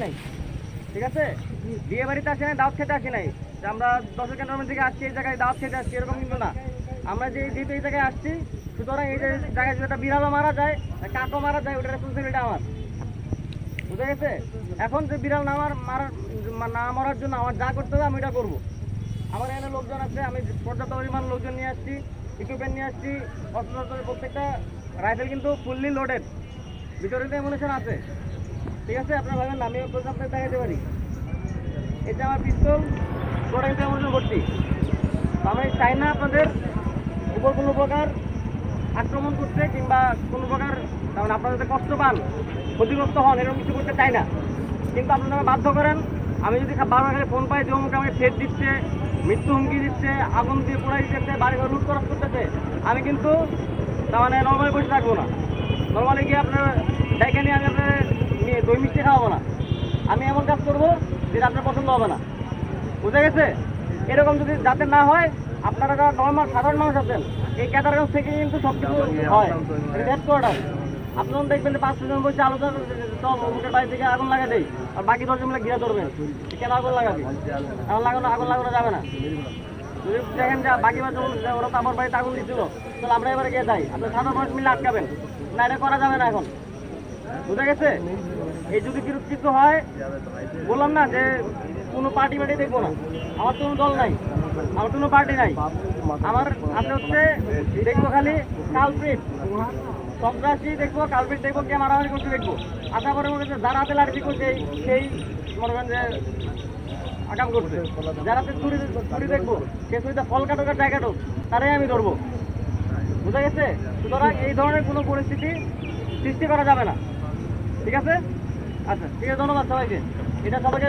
নাই, ঠিক আছে? বিয়ে বাড়িতে আসি নাই, দাওয়াত খেতে আসি নাই যে আমরা দর্শক ক্যান্টনমেন্ট থেকে আসছি এই জায়গায় দাওয়াত খেতে আসছি, এরকম কিন্তু না। আমরা যেহেতু এই জায়গায় আসছি, সুতরাং এই যে জায়গায় যদি একটা বিড়ালও মারা যায়, কাকও মারা যায়, ওটার রেসপন্সিবিলিটি আমার। বুঝা গেছে? এখন যে বিড়াল না মরার জন্য আমার যা করতে হবে আমি এটা করবো। আমার এখানে লোকজন আছে, আমি পর্যাপ্ত পরিমাণ লোকজন নিয়ে আসছি, ইকুইপমেন্ট নিয়ে আসছি, অস্ত্র প্রত্যেকটা রাইফেল কিন্তু ফুললি লোডেড, ভিতরে অ্যামুনিশন আছে, ঠিক আছে? আপনার ভাবেন না আমি আপনাকে দেখাতে পারি, এটা আমার পিস্তল ওটা কিন্তু অ্যামুনিশন ভর্তি। আমি চাই না আপনাদের উপর কোনো প্রকার আক্রমণ করতে কিংবা কোনো প্রকার মানে আপনারা যাতে কষ্ট পান, ক্ষতিগ্রস্ত হন, এরকম কিছু করতে চাই না। কিন্তু আপনারা আমাকে বাধ্য করেন, আমি যদি বারবার খালি ফোন পাই যে অমুকে আমাকে থ্রেট দিচ্ছে, মৃত্যু হুমকি দিচ্ছে, আগুন দিয়ে পোড়াই দিচ্ছে, বাড়ি ঘর লুট খরচ করতেছে, আমি কিন্তু তার মানে নর্মালি বসে থাকবো না। নর্মালি গিয়ে আপনার ডেকে নিয়ে আমি আপনার দই মিষ্টি খাওয়াবো না। আমি এমন কাজ করবো যেটা আপনার পছন্দ হবে না। বুঝা গেছে? এরকম যদি যাতে না হয়, আপনারা যারা নর্মাল সাধারণ মানুষ আছেন, এই ক্যাটারগঞ্জ থেকে কিন্তু সব কিছু হয়, হেডকোয়ার্টার। আপনারা দেখবেন যে 5-6 জন বসে আলোচনা করছে, সব অমুকের বাড়ি থেকে আগুন লাগা দেয়, আর বাকি 10 জন মিলে ঘিরে ধরবেন। কেন আগুন লাগাবি? আগুন লাগানো যাবে না। যদি দেখেন যে বাকি ওরা তো আমার বাড়িতে আগুন দিচ্ছিল, তাহলে আমরা এবারে গিয়ে যাই, আপনার সাধারণ মানুষ মিলে আটকাবেন না, এটা করা যাবে না এখন। বুঝা গেছে? এই যদি কিছু হয়, বললাম না যে কোনো পার্টি দেখবো না, আমার কোনো দল নাই, আমার কোনো পার্টি নাই, আমার আছে হচ্ছে দেখবো খালি কালপ্রিট, সন্ত্রাসী দেখবো, কালপ্রিট দেখবো, কে মারামারি করতে দেখবো। আশা করে মনে হচ্ছে যারা হাতে লাঠি করছে সেই মনে করেন যে আগাম করছে, যারা চুরি দেখবো, সে চুরিতে ফল কাটোকার জায়গা কাটো, তারাই আমি ধরবো। বুঝা গেছে? সুতরাং এই ধরনের কোনো পরিস্থিতি সৃষ্টি করা যাবে না, ঠিক আছে? আচ্ছা, ঠিক আছে, ধন্যবাদ সবাইকে। এটা সবাইকে